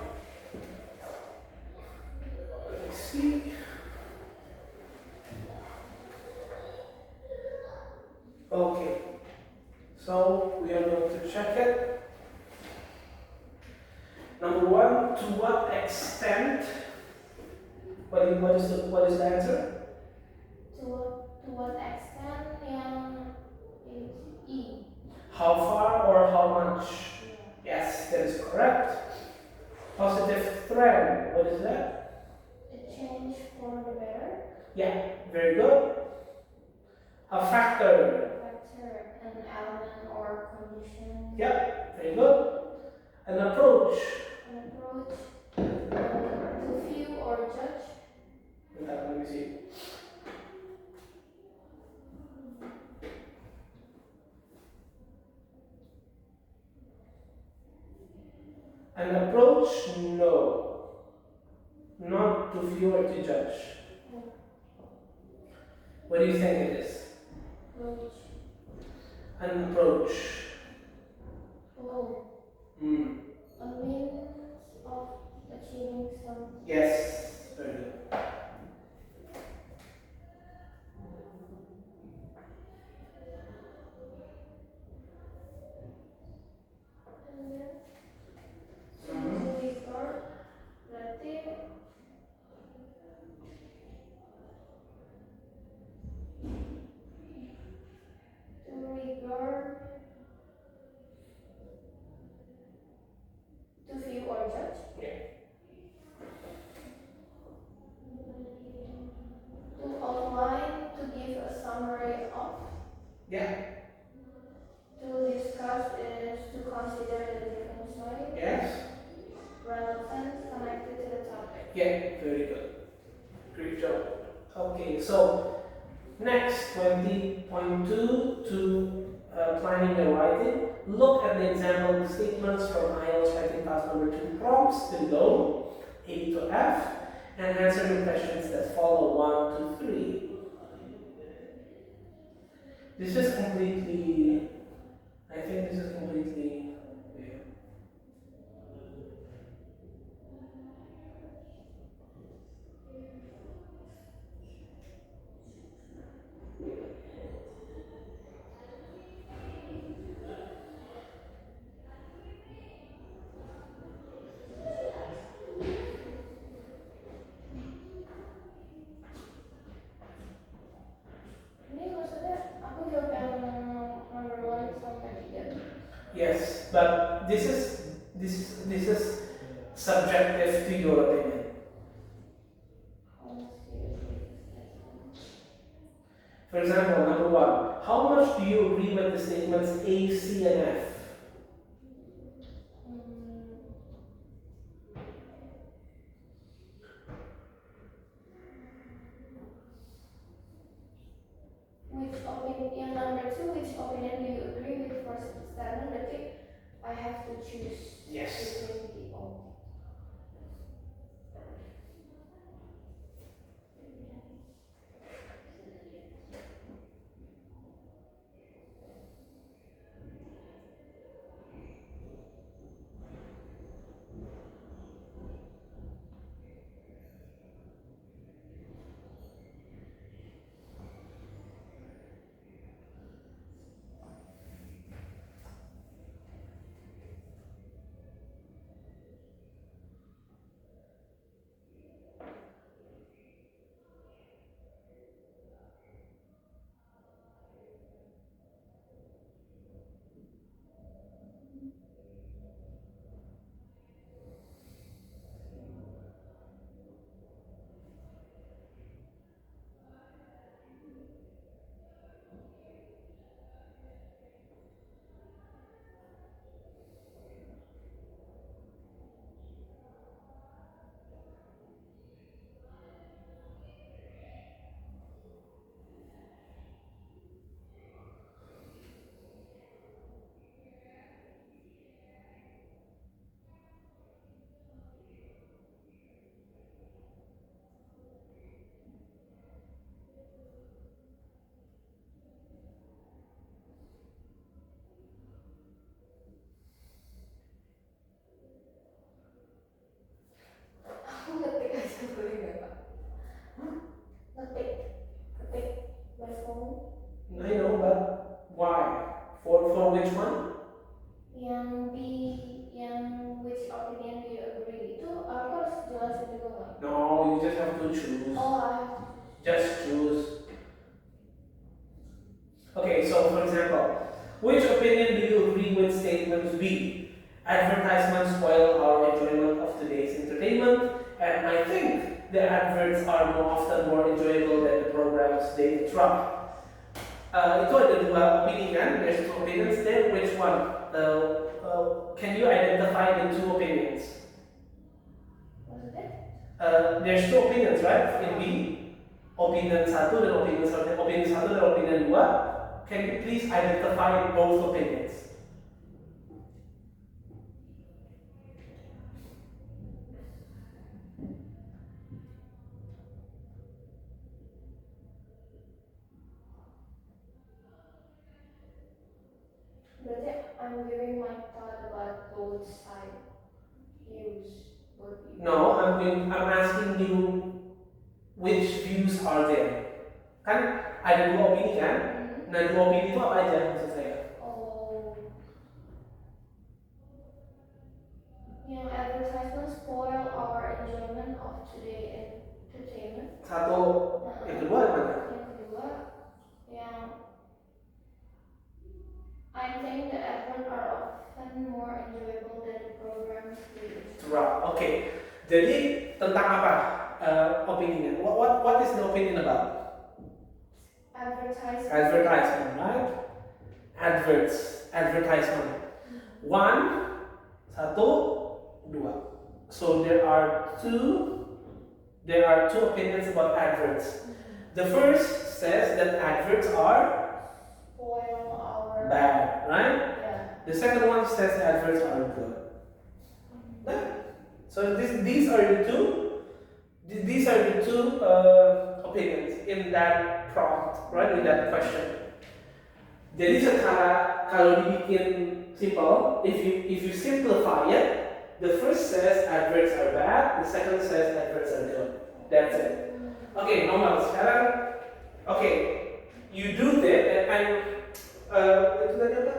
let's see. Okay. So, we are going to check it. Number one, to what extent? What is the answer? To what extent yang E? How far or how much? Yes, that is correct. Positive trend, what is that? A change for the better. Yeah, very good. A factor. Factor, an element or condition. Yeah, very good. An approach. An approach to view or judge. Let me see. An approach, no. Not to view or to judge. What do you think it is? Approach. An approach. Oh. Mm. A means of achieving something. Yes, very good. And then to regard berarti to regard, to view or judge. Yeah. To outline, to give a summary of. Yeah. To discuss is to consider the different side. Yes. Relevant, connected to the topic. Yeah, very good. Great job. Okay, so next 20.2 to planning and writing. Look at the example statements from IELTS writing task number 2 prompts below, A to F, and answer the questions that follow 1 to 3. This is completely, I think this is completely, yeah. Ini maksudnya aku jawab yang number 1 sampai 3. Yes, but this is subjective to your opinion. For example, number 1, how much do you agree with the statements A, C, and F? Which opinion, yang number 2, which opinion do you agree with first statement? Berarti I have to choose Yes. between people. Aku ngetik aja boleh nggak Pak? Ngetik my phone. I know, but why? For which one? Yang B, yang which opinion do you agree? Itu aku harus jelasin juga nggak? No, you just have to choose. Oh, I have to. Just choose. Okay, so for example, which opinion do you agree with statements B? Advertisements spoil our enjoyment of today's entertainment, and I think the adverts are often more enjoyable than the programs they interrupt. Itu ada dua opini kan? There's two opinions there. Which one? Can you identify the two opinions? Maksudnya? there's two opinions, right? In B, opinion satu dan opinion dua. Can you please identify both opinions? Berarti I'm giving my thought about both sides views. Both views. No, I'm asking you which views are there. Kan ada dua opini kan? Nah, dua opini itu apa aja maksud saya? Oh. Advertisements spoil our enjoyment of today entertainment. Satu, yang kedua yang mana? Yang kedua, I think the adverts are often more enjoyable than the programs we use. Right. Okay. Jadi tentang apa opininya? What is the opinion about? Advertisement, right? Advertisement. One, satu, dua. So there are two opinions about adverts. The first says that adverts are Spoil our bad, right? Yeah. The second one says adverts are good. So these are the two opinions in that prompt, right? In that question. Jadi kalau dibikin simple, if you simplify it, the first says adverts are bad, the second says adverts are good. That's it. Okay, normal. Sekarang, okay, you do that and itu tadi apa?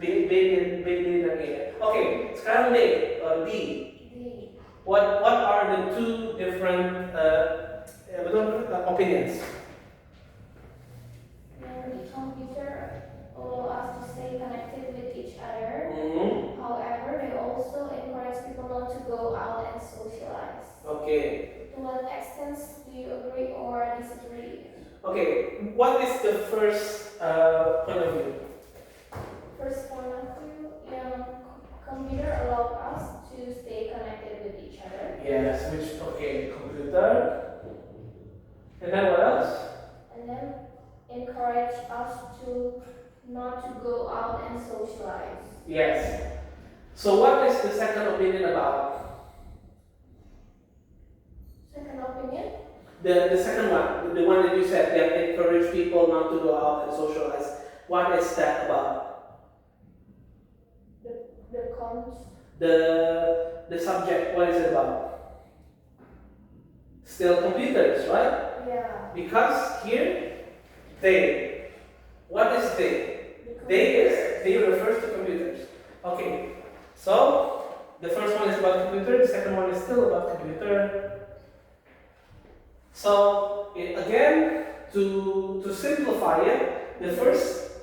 B dan E. Okay, sekarang D. What are the two different opinions? The computer allow us to stay connected with each other. Mm-hmm. However, they also encourage people not to go out and socialize. Okay. To what extent do you agree or disagree? Okay. What is the first point of view? First point of view, computer allow us to stay connected with each other. Yes. Computer. And then what else? And then encourage us to not to go out and socialize. Yes. So what is the second opinion about? Second opinion? The second one, the one that you said that encourage people not to go out and socialize. What is that about? The cons. The subject, what is it about? Still computers, right? Yeah. Because here, they. What is they? They refers to computers. Okay, so the first one is about computer, the second one is still about computer. So again, to simplify it, the first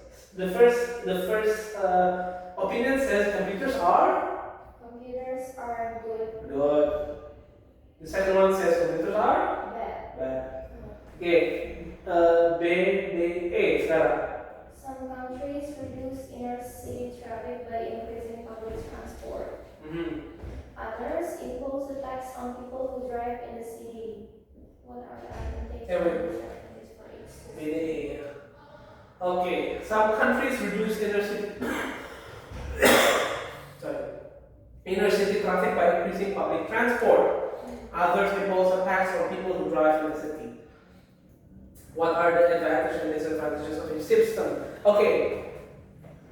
opinion says computers are good. Good. The second one says computers are Bad. Okay. A sekarang. Some countries reduce inner city traffic by increasing public transport. Others impose a tax on people who drive in the city. What are the advantages for each? Okay, some countries reduce inner city traffic by increasing public transport. Others impose a tax on people who drive in the city. What are the advantages and disadvantages of each system? Okay,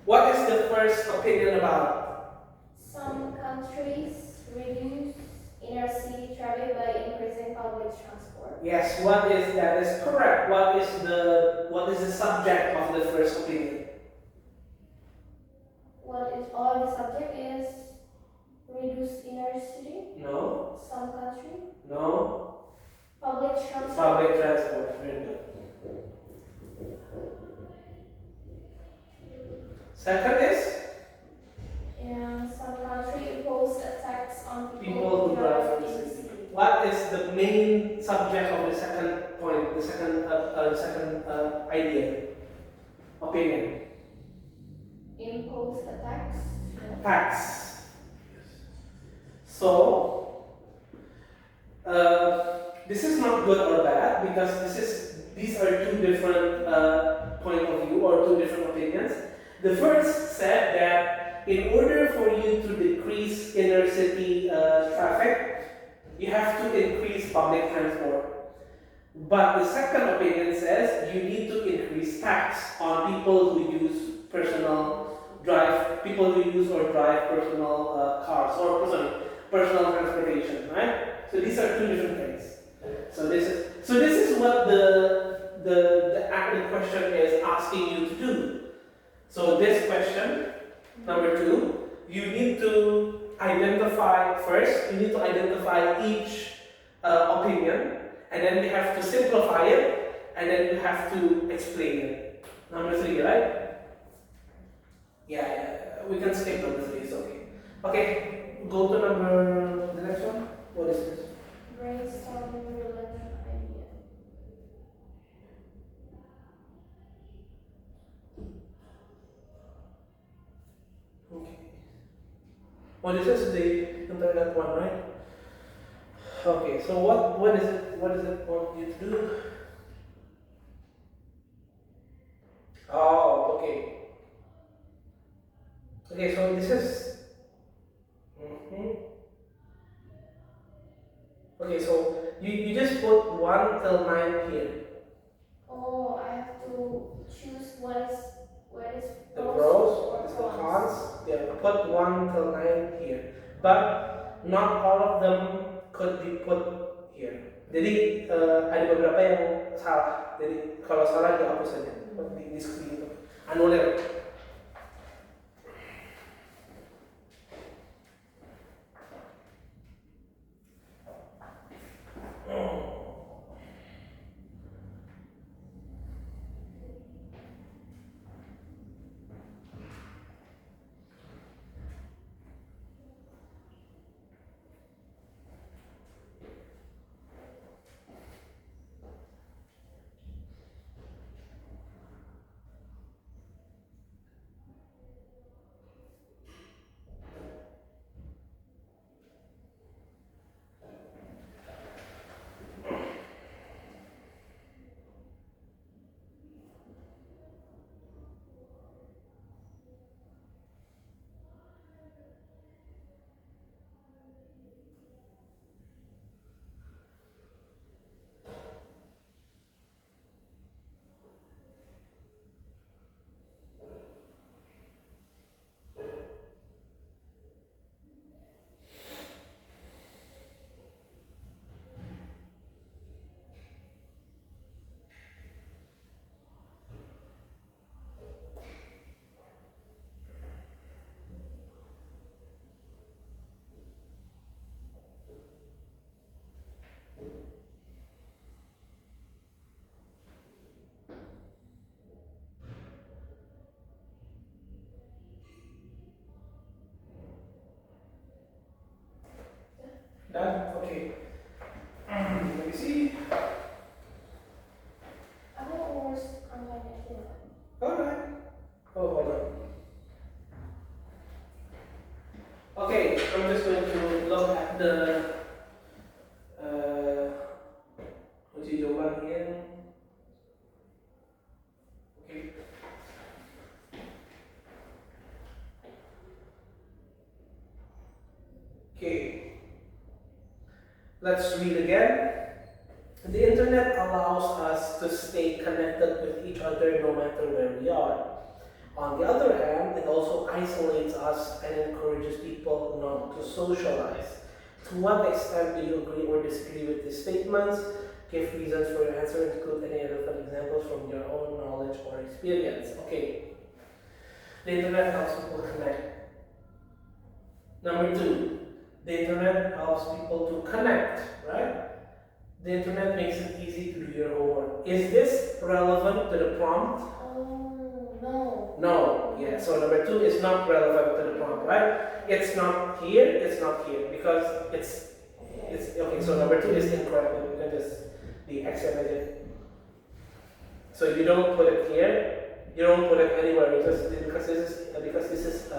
what is the first opinion about? Some countries reduce inner city traffic by increasing public transport. Yes, what is that? Is correct. What is the subject of the first opinion? The subject is reduce inner city? No. Some country? No. Public transport. Public transport. Very good. Second is? Some country impose a tax on People who drive in the city. What is the main subject of the second point, the second idea, opinion? Impose a tax. Tax. So, This is not good or bad because these are two different point of view or two different opinions. The first said that in order for you to decrease inner city traffic, you have to increase public transport. But the second opinion says you need to increase tax on people who use people who use or drive personal cars or personal transportation, right? So these are two different things. So this is what the active question is asking you to do. So this question, number 2, you need to identify first. You need to identify each opinion, and then you have to simplify it, and then you have to explain it. Number 3, right? Yeah, we can skip number 3. It's okay. Okay, go to the next one. What is this? Brainstorming relevant idea. Okay. Well, this is the internet one, right? Okay, so what is it? What does it want you to do? Oh, okay. Okay, so this is. Okay, so you just put 1 till 9 here. Oh, I have to choose what is The pros, what is the cons? Yeah, put 1 till 9 here. But not all of them could be put here. Jadi ada beberapa yang salah. Jadi kalau salah dihapus saja. Di screen itu. Anulir. Done? Okay. Let me see. I have almost online again. Alright. Oh, hold on. Okay, I'm just going to look at the uji jawaban again. Okay. Okay. Let's read again. The internet allows us to stay connected with each other no matter where we are. On the other hand, it also isolates us and encourages people not to socialize. To what extent do you agree or disagree with these statements? Give reasons for your answer, include any relevant examples from your own knowledge or experience. Okay. The internet helps people connect. Number 2, the internet helps people to connect, right? The internet makes it easy to do your homework. Is this relevant to the prompt? Oh, no. No. Yeah, so number 2 is not relevant to the prompt, right? It's not here, it's not here, because it's okay, so number 2 is incorrect. You can just the accent it. So you don't put it here, you don't put it anywhere because this is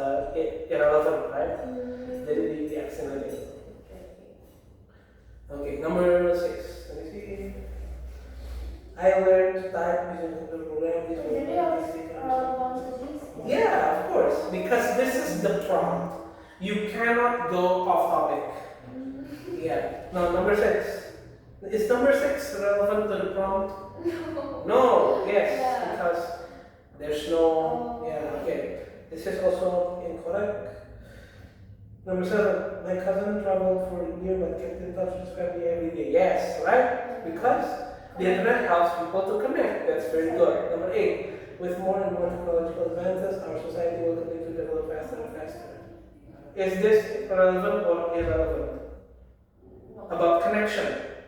irrelevant, right? The accent it. Okay, number 6. Let me see. I learned to type using computer program. Jadi harus bangsa jenis. Yeah, of course, because this is the prompt. You cannot go off topic. Yeah. No, number 6. Is number 6 relevant to the prompt? No. Yes, Yeah. because there's no. Yeah. Okay. This is also incorrect. Number 7. My cousin traveled for a year but kept in touch with his family every day. Yes, right? Because the internet helps people to connect. That's very good. Number 8. With more and more technological advances, our society will continue to develop faster and faster. Is this relevant or irrelevant? About connection.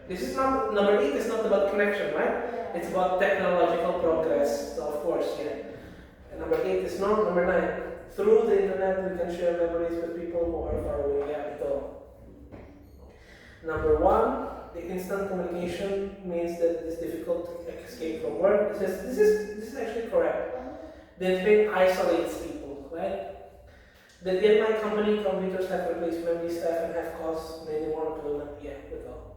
This is not, number 8 is not about connection, right? It's about technological progress. So of course, yeah. And number 8 is not. Number 9. Through the internet, we can share memories with people who are far away. Yeah, ito. Number 1. The instant communication means that it is difficult to escape from work. This is actually correct. The internet isolates people, right? That in my company, computers have replaced memory staff and have caused many more employment. Yeah, we go.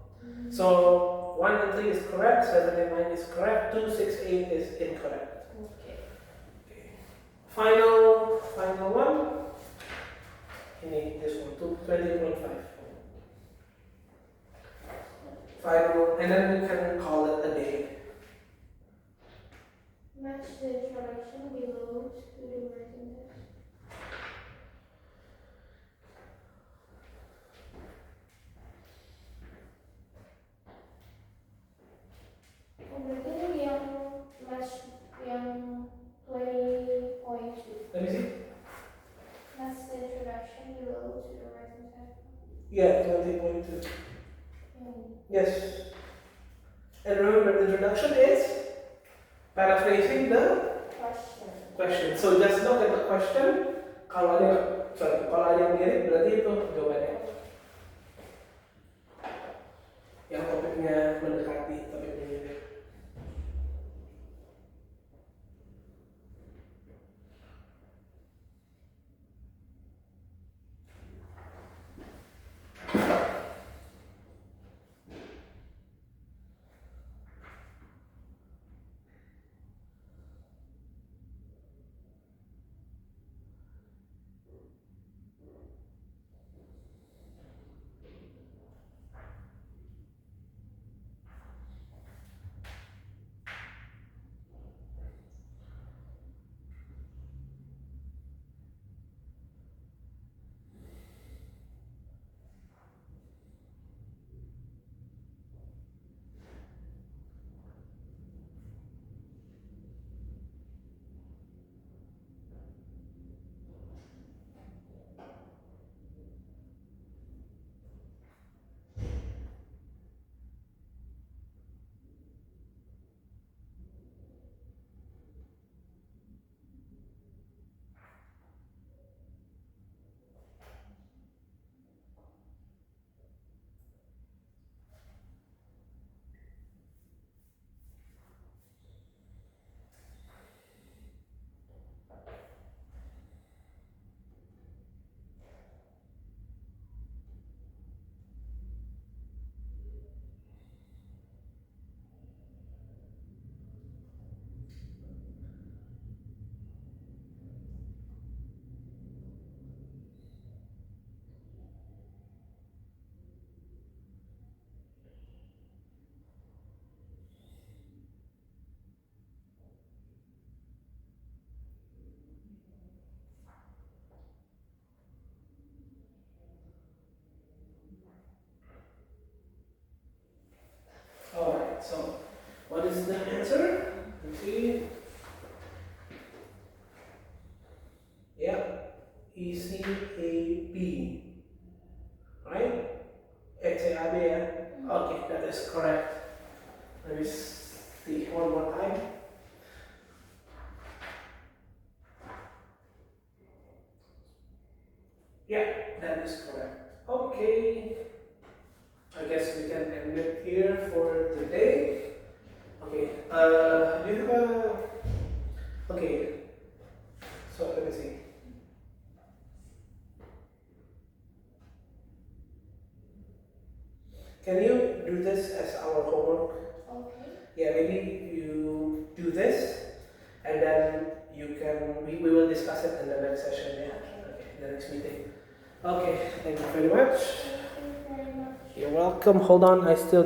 So 1 and 3 is correct, 7 and 9 is correct, 2, 6, 8 is incorrect. Okay. Final one. You need this one, 20.5. Final, and then we can call it a day. Match the direction below to the written text. Berarti ini yang match yang 20.2. Let me see. Match the introduction below to the written text. Yeah, 20.2. Yes. And remember, the introduction is paraphrasing the question. So just look at the question. Kalau ada yang mirip, berarti itu jawabannya. Yang topiknya mendekati topiknya mirip. Alright, so what is the answer? Let's see. Yeah, ECAB. Right? ECAB, yeah? Okay, that is correct. Let me see one more time. Yeah, that is correct. Okay. I guess we can end it here for today. Okay. Do you have a? Okay. So let me see. Can you this as our homework. Okay. Yeah, maybe you do this, and then we will discuss it in the next session. Yeah. Okay. The next meeting. Okay. Thank you very much. Thank you very much. You're welcome. Hold on. I still